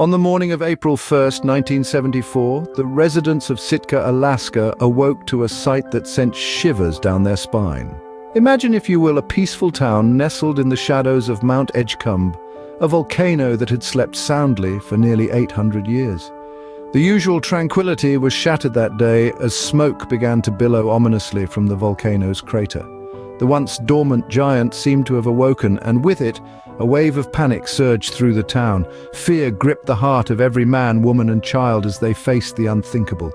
On the morning of April 1st, 1974, the residents of Sitka, Alaska awoke to a sight that sent shivers down their spine. Imagine, if you will, a peaceful town nestled in the shadows of Mount Edgecumbe, a volcano that had slept soundly for nearly 800 years. The usual tranquility was shattered that day as smoke began to billow ominously from the volcano's crater. The once dormant giant seemed to have awoken, and with it, a wave of panic surged through the town. Fear gripped the heart of every man, woman, and child as they faced the unthinkable.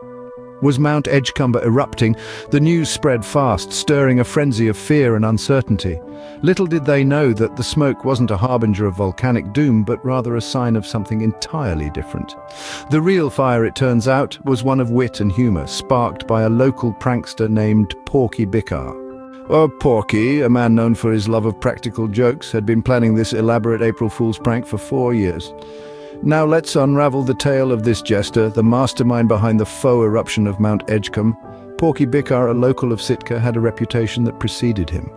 Was Mount Edgecumbe erupting? The news spread fast, stirring a frenzy of fear and uncertainty. Little did they know that the smoke wasn't a harbinger of volcanic doom, but rather a sign of something entirely different. The real fire, it turns out, was one of wit and humor, sparked by a local prankster named Porky Bickar. Porky, a man known for his love of practical jokes, had been planning this elaborate April Fool's prank for 4 years. Now let's unravel the tale of this jester, the mastermind behind the faux eruption of Mount Edgecumbe. Porky Bickar, a local of Sitka, had a reputation that preceded him.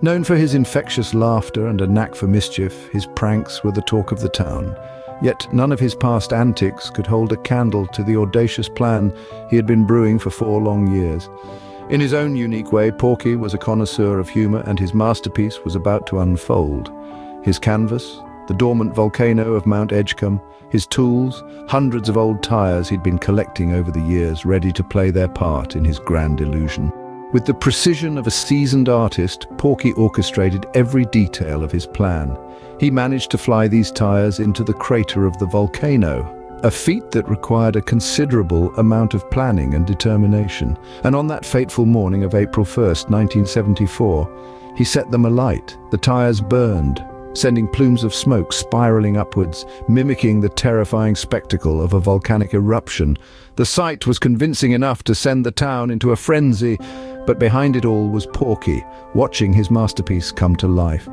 Known for his infectious laughter and a knack for mischief, his pranks were the talk of the town. Yet none of his past antics could hold a candle to the audacious plan he had been brewing for 4 long years. In his own unique way, Porky was a connoisseur of humor, and his masterpiece was about to unfold. His canvas, the dormant volcano of Mount Edgecumbe, his tools, hundreds of old tires he'd been collecting over the years, ready to play their part in his grand illusion. With the precision of a seasoned artist, Porky orchestrated every detail of his plan. He managed to fly these tires into the crater of the volcano, a feat that required a considerable amount of planning and determination. And on that fateful morning of April 1st, 1974, he set them alight. The tires burned, sending plumes of smoke spiraling upwards, mimicking the terrifying spectacle of a volcanic eruption. The sight was convincing enough to send the town into a frenzy, but behind it all was Porky, watching his masterpiece come to life.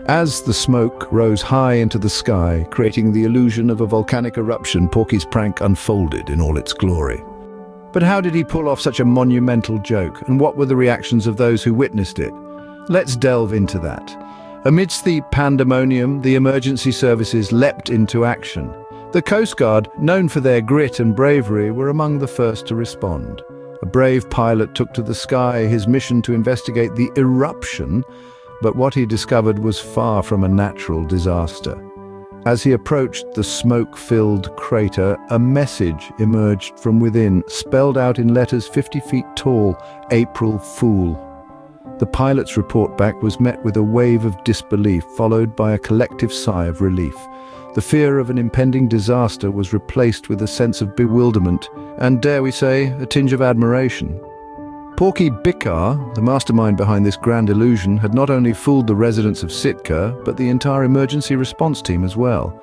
As the smoke rose high into the sky, creating the illusion of a volcanic eruption, Porky's prank unfolded in all its glory. But how did he pull off such a monumental joke, and what were the reactions of those who witnessed it? Let's delve into that. Amidst the pandemonium, the emergency services leapt into action. The Coast Guard, known for their grit and bravery, were among the first to respond. A brave pilot took to the sky, his mission to investigate the eruption, but what he discovered was far from a natural disaster. As he approached the smoke-filled crater, a message emerged from within, spelled out in letters 50 feet tall: April Fool. The pilot's report back was met with a wave of disbelief, followed by a collective sigh of relief. The fear of an impending disaster was replaced with a sense of bewilderment, and, dare we say, a tinge of admiration. Porky Bickar, the mastermind behind this grand illusion, had not only fooled the residents of Sitka, but the entire emergency response team as well.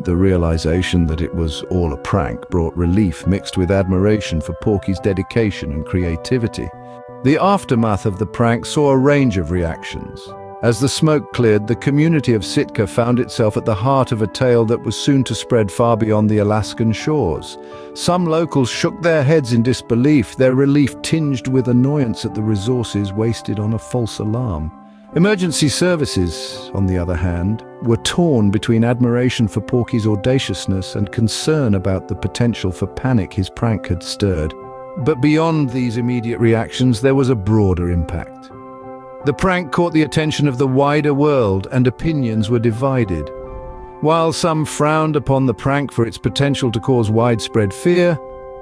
The realization that it was all a prank brought relief mixed with admiration for Porky's dedication and creativity. The aftermath of the prank saw a range of reactions. As the smoke cleared, the community of Sitka found itself at the heart of a tale that was soon to spread far beyond the Alaskan shores. Some locals shook their heads in disbelief, their relief tinged with annoyance at the resources wasted on a false alarm. Emergency services, on the other hand, were torn between admiration for Porky's audaciousness and concern about the potential for panic his prank had stirred. But beyond these immediate reactions, there was a broader impact. The prank caught the attention of the wider world, and opinions were divided. While some frowned upon the prank for its potential to cause widespread fear,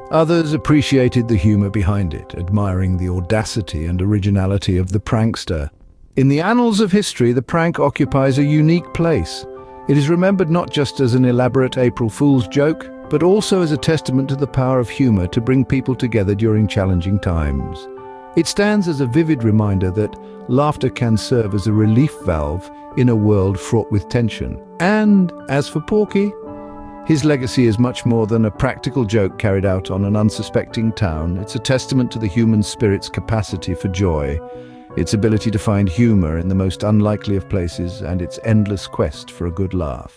others appreciated the humor behind it, admiring the audacity and originality of the prankster. In the annals of history, the prank occupies a unique place. It is remembered not just as an elaborate April Fool's joke, but also as a testament to the power of humor to bring people together during challenging times. It stands as a vivid reminder that laughter can serve as a relief valve in a world fraught with tension. And as for Porky, his legacy is much more than a practical joke carried out on an unsuspecting town. It's a testament to the human spirit's capacity for joy, its ability to find humor in the most unlikely of places, and its endless quest for a good laugh.